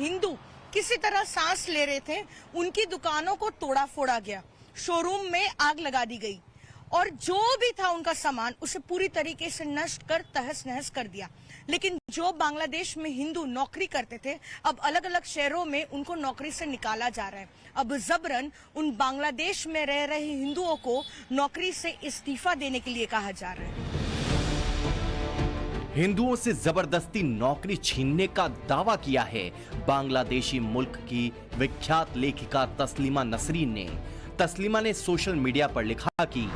हिंदू किसी तरह सांस ले रहे थे, उनकी दुकानों को तोड़ा फोड़ा गया, शोरूम में आग लगा दी गई और जो भी था उनका सामान उसे पूरी तरीके से नष्ट कर तहस नहस कर दिया। लेकिन जो बांग्लादेश में हिंदू नौकरी करते थे, अब अलग अलग शहरों में उनको नौकरी से निकाला जा रहा है। अब जबरन उन बांग्लादेश में रह रहे हिंदुओं को नौकरी से इस्तीफा देने के लिए कहा जा रहा है। हिंदुओं से जबरदस्ती नौकरी छीनने का दावा किया है बांग्लादेशी मुल्क की विख्यात लेखिका तस्लीमा नसरीन ने। तस्लीमा ने सोशल मीडिया पर लिखा कि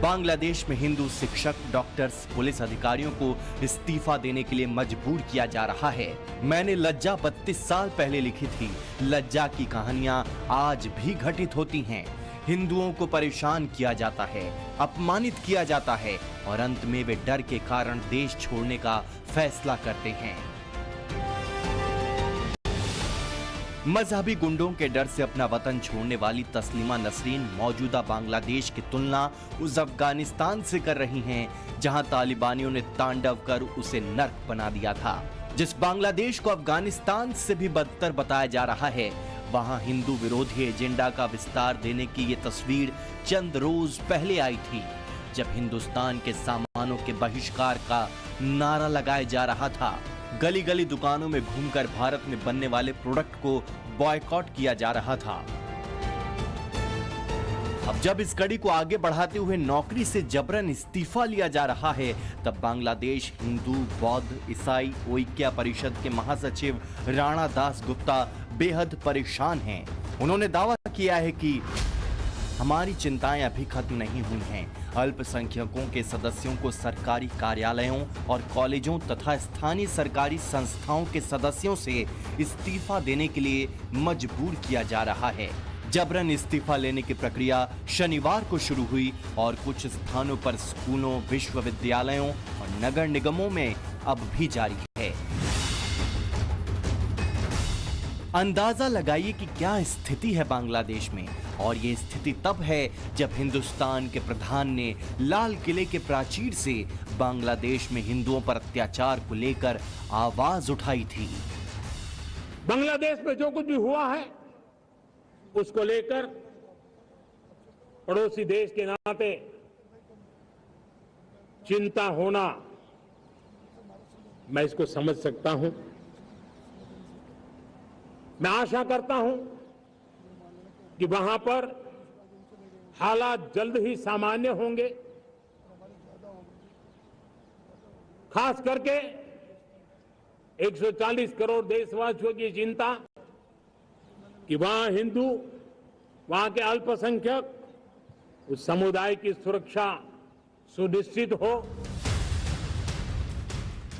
बांग्लादेश में हिंदू शिक्षक, डॉक्टर्स, पुलिस अधिकारियों को इस्तीफा देने के लिए मजबूर किया जा रहा है। मैंने लज्जा 32 साल पहले लिखी थी। लज्जा की कहानियां आज भी घटित होती हैं। हिंदुओं को परेशान किया जाता है, अपमानित किया जाता है और अंत में वे डर के कारण देश छोड़ने का फैसला करते हैं। मजहबी गुंडों के डर से अपना वतन छोड़ने वाली तस्लीमा नसरीन मौजूदा बांग्लादेश की तुलना उस अफगानिस्तान से कर रही हैं, जहां तालिबानियों ने तांडव कर उसे नर्क बना दिया था। जिस बांग्लादेश को अफगानिस्तान से भी बदतर बताया जा रहा है, वहां हिंदू विरोधी एजेंडा का विस्तार देने की ये तस्वीर चंद रोज पहले आई थी, जब हिंदुस्तान के सामानों के बहिष्कार का नारा लगाया जा रहा था। गली गली दुकानों में घूमकर भारत में बनने वाले प्रोडक्ट को बॉयकॉट किया जा रहा था। अब जब इस कड़ी को आगे बढ़ाते हुए नौकरी से जबरन इस्तीफा लिया जा रहा है, तब बांग्लादेश हिंदू, बौद्ध, ईसाई ओइक्या परिषद के महासचिव राणा दास गुप्ता बेहद परेशान हैं। उन्होंने दावा किया है कि हमारी चिंताएं अभी खत्म नहीं हुई हैं। अल्पसंख्यकों के सदस्यों को सरकारी कार्यालयों और कॉलेजों तथा स्थानीय सरकारी संस्थाओं के सदस्यों से इस्तीफा देने के लिए मजबूर किया जा रहा है। जबरन इस्तीफा लेने की प्रक्रिया शनिवार को शुरू हुई और कुछ स्थानों पर स्कूलों, विश्वविद्यालयों और नगर निगमों में अब भी जारी है। अंदाजा लगाइए कि क्या स्थिति है बांग्लादेश में। और ये स्थिति तब है जब हिंदुस्तान के प्रधान ने लाल किले के प्राचीर से बांग्लादेश में हिंदुओं पर अत्याचार को लेकर आवाज उठाई थी। बांग्लादेश में जो कुछ भी हुआ है उसको लेकर पड़ोसी देश के नाते चिंता होना, मैं इसको समझ सकता हूं। मैं आशा करता हूं कि वहां पर हालात जल्द ही सामान्य होंगे। खास करके 140 करोड़ देशवासियों की चिंता कि वहां हिंदू, वहां के अल्पसंख्यक, उस समुदाय की सुरक्षा सुनिश्चित हो।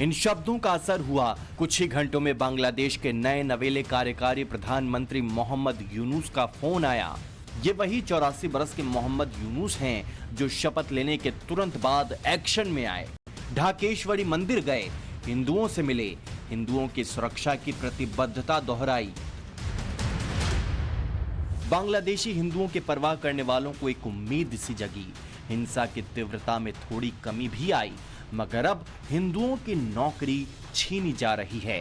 इन शब्दों का असर हुआ। कुछ ही घंटों में बांग्लादेश के नए नवेले कार्यकारी प्रधानमंत्री मोहम्मद यूनुस का फोन आया। ये वही 84 बरस के मोहम्मद यूनुस हैं जो शपथ लेने के तुरंत बाद एक्शन में आए। ढाकेश्वरी मंदिर गए, हिंदुओं से मिले, हिंदुओं की सुरक्षा की प्रतिबद्धता दोहराई। बांग्लादेशी हिंदुओं के परवाह करने वालों को एक उम्मीद सी जगी। हिंसा की तीव्रता में थोड़ी कमी भी आई, मगर अब हिंदुओं की नौकरी छीनी जा रही है।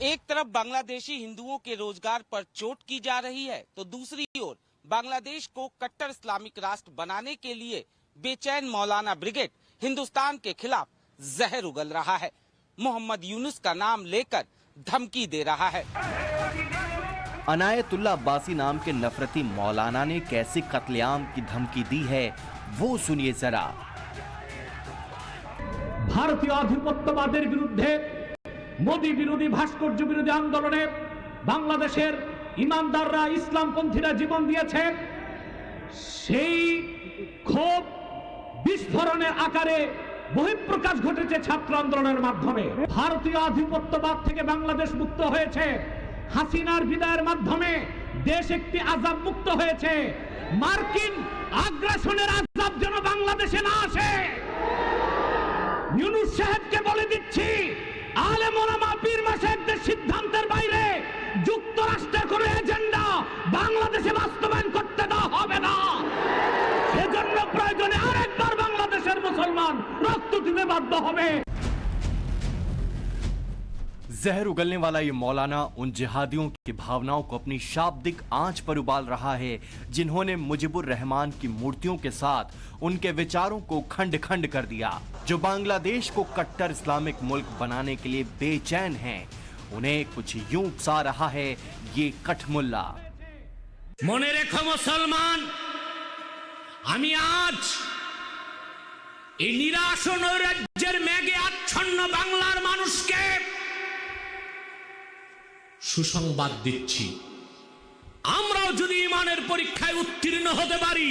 एक तरफ बांग्लादेशी हिंदुओं के रोजगार पर चोट की जा रही है, तो दूसरी ओर बांग्लादेश को कट्टर इस्लामिक राष्ट्र बनाने के लिए बेचैन मौलाना ब्रिगेड हिंदुस्तान के खिलाफ जहर उगल रहा है। मोहम्मद यूनुस का नाम लेकर धमकी दे रहा है। अनायतुल्लाह अब्बासी नाम के नफरती मौलाना ने कैसे कत्लेआम की धमकी दी है, वो सुनिए जरा। ভারতীয় আধিপত্যবাদের বিরুদ্ধে মোদি বিরোধী ভাস্কর্য বিরোধী আন্দোলনে বাংলাদেশের ইমানদাররা, ইসলামপন্থীরা জীবন দিয়েছে। সেই ক্ষোভ বিস্ফোরণের আকারে বহিঃপ্রকাশ ঘটেছে ছাত্র আন্দোলনের মাধ্যমে। ভারতীয় আধিপত্যবাদ থেকে বাংলাদেশ মুক্ত হয়েছে। হাসিনার বিদায়ের মাধ্যমে দেশ একটি আযাব মুক্ত হয়েছে। মার্কিন আগ্রাসনের আযাব যেন বাংলাদেশে না আসে। ইউনুস সাহেবকে বলে দিচ্ছি, আলেম ওলামা পীর মাশায়েখদের সিদ্ধান্তের বাইরে যুক্তরাষ্ট্রের কোনো এজেন্ডা বাংলাদেশে বাস্তবায়ন করতে দেওয়া হবে না। সেজন্য প্রয়োজনে আরেকবার বাংলাদেশের মুসলমান রক্ত দিতে বাধ্য হবে। जहर उगलने वाला ये मौलाना उन जिहादियों की भावनाओं को अपनी शाब्दिक आंच पर उबाल रहा है जिन्होंने मुजीबुर रहमान की मूर्तियों के साथ उनके विचारों को खंड खंड कर दिया। जो बांग्लादेश को कट्टर इस्लामिक मुल्क बनाने के लिए बेचैन हैं, उन्हें कुछ यूं उकसा रहा है ये कठमुल्ला। মনে রেখো মুসলমান, আমি আজ এই নিরাশ নৈরাজ্যের মেঘে আচ্ছন্ন বাংলার মানুষকে সুসংবাদ দিচ্ছি। আমরাও যদি ইমানের পরীক্ষায় উত্তীর্ণ হতে পারি,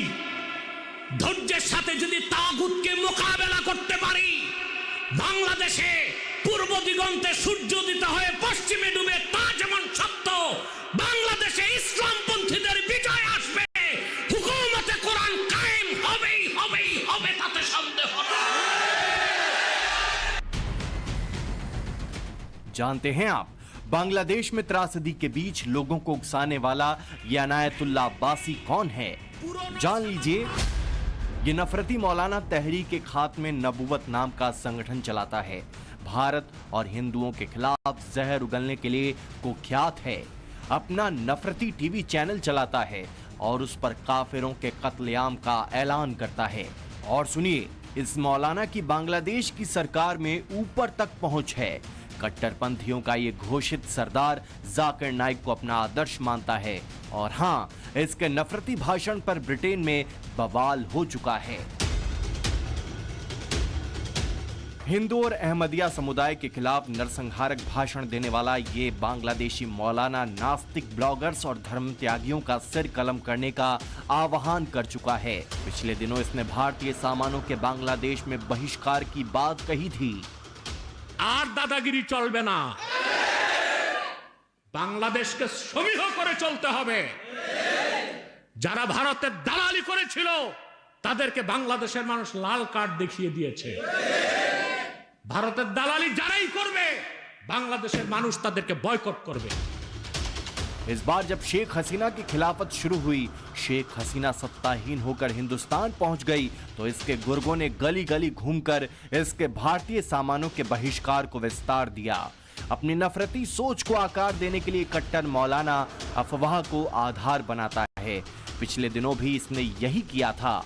ধৈর্যের সাথে যদি তাগুতকে মোকাবেলা করতে পারি, বাংলাদেশে পূর্ব দিগন্তে সূর্যোদিত হয়ে পশ্চিমে ডুবে তা যেমন সত্য, বাংলাদেশে ইসলামপন্থীদের বিজয় আসবে, হুকুমতে কোরআন কায়েম হবেই হবেই হবে, তাতে সন্দেহ নেই। जानते हैं आप, बांग्लादेश में त्रासदी के बीच लोगों को उकसाने वाला ये अनायतुल्लाह अब्बासी कौन है? जान लीजिए। ये नफरती मौलाना तहरीक खात्मे नबूवत नाम का संगठन चलाता है। भारत और हिंदुओं के खिलाफ जहर उगलने के लिए कुख्यात है। अपना नफरती टीवी चैनल चलाता है और उस पर काफिरों के कत्लेआम का ऐलान करता है। और सुनिए, इस मौलाना की बांग्लादेश की सरकार में ऊपर तक पहुंच है। कट्टरपंथियों का ये घोषित सरदार जाकिर नाइक को अपना आदर्श मानता है। और हाँ, इसके नफरती भाषण पर ब्रिटेन में बवाल हो चुका है। हिंदू और अहमदिया समुदाय के खिलाफ नरसंहारक भाषण देने वाला ये बांग्लादेशी मौलाना नास्तिक ब्लॉगर्स और धर्म त्यागियों का सिर कलम करने का आह्वान कर चुका है। पिछले दिनों इसने भारतीय सामानों के बांग्लादेश में बहिष्कार की बात कही थी। আর দাদাগিরি চলবে না, বাংলাদেশকে সমীহ করে চলতে হবে। যারা ভারতের দালালি করেছিল তাদেরকে বাংলাদেশের মানুষ লাল কার্ড দেখিয়ে দিয়েছে। ভারতের দালালি যারাই করবে বাংলাদেশের মানুষ তাদেরকে বয়কট করবে। इस बार जब शेख हसीना की खिलाफत शुरू हुई, शेख हसीना सत्ताहीन होकर हिंदुस्तान पहुंच गई, तो इसके गुर्गों ने गली गली घूमकर इसके भारतीय सामानों के बहिष्कार को विस्तार दिया। अपनी नफरती सोच को आकार देने के लिए कट्टर मौलाना अफवाह को आधार बनाता है। पिछले दिनों भी इसने यही किया था।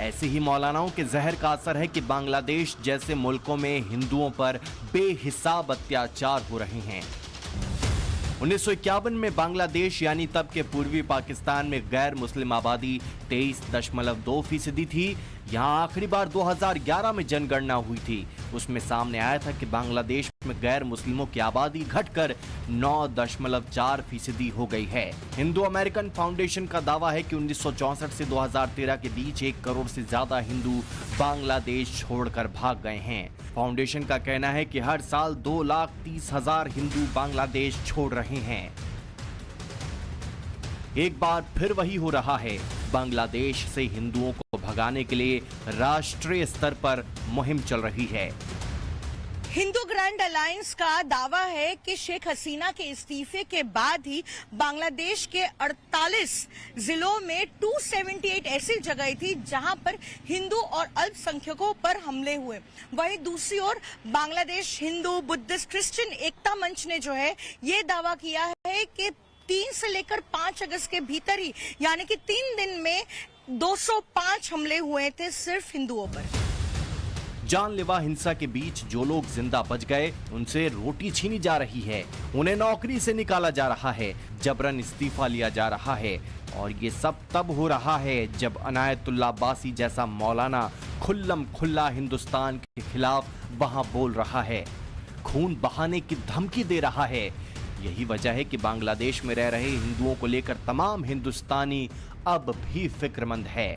ऐसे ही मौलानाओं के जहर का असर है कि बांग्लादेश जैसे मुल्कों में हिंदुओं पर बेहिसाब अत्याचार हो रहे हैं। 1951 में बांग्लादेश यानी तब के पूर्वी पाकिस्तान में गैर मुस्लिम आबादी 23.2% थी। यहाँ आखिरी बार 2011 में जनगणना हुई थी। उसमें सामने आया था कि बांग्लादेश में गैर मुस्लिमों की आबादी घटकर 9.4% हो गई है। हिंदू अमेरिकन फाउंडेशन का दावा है कि 1964 से 2013 के बीच 1 करोड़ से ज्यादा हिंदू बांग्लादेश छोड़कर भाग गए हैं। फाउंडेशन का कहना है कि हर साल 2,30,000 हिंदू बांग्लादेश छोड़ रहे हैं। एक बार फिर वही हो रहा है। बांग्लादेश से हिंदुओं को भगाने के लिए राष्ट्रीय स्तर पर मुहिम चल रही है। हिंदू ग्रैंड अलायंस का दावा है कि शेख हसीना के इस्तीफे के बाद ही बांग्लादेश के 48 जिलों में 278 ऐसी जगह थी जहां पर हिंदू और अल्पसंख्यकों पर हमले हुए। वहीं दूसरी ओर बांग्लादेश हिंदू बुद्धिस्ट क्रिश्चियन एकता मंच ने जो है ये दावा किया है कि 3 से लेकर 5 अगस्त के भीतर ही यानी कि 3 दिन में 205 हमले हुए थे सिर्फ हिंदुओं पर। जानलेवा हिंसा के बीच जो लोग जिंदा बच गए, उनसे रोटी छीनी जा रही है, उन्हें नौकरी से निकाला जा रहा है, जबरन इस्तीफा लिया जा रहा है। और ये सब तब हो रहा है जब अनायतुल्लाह अब्बासी जैसा मौलाना खुल्लम खुल्ला हिंदुस्तान के खिलाफ वहां बोल रहा है, खून बहाने की धमकी दे रहा है। यही वजह है कि बांग्लादेश में रह रहे हिंदुओं को लेकर तमाम हिंदुस्तानी अब भी फिक्रमंद है।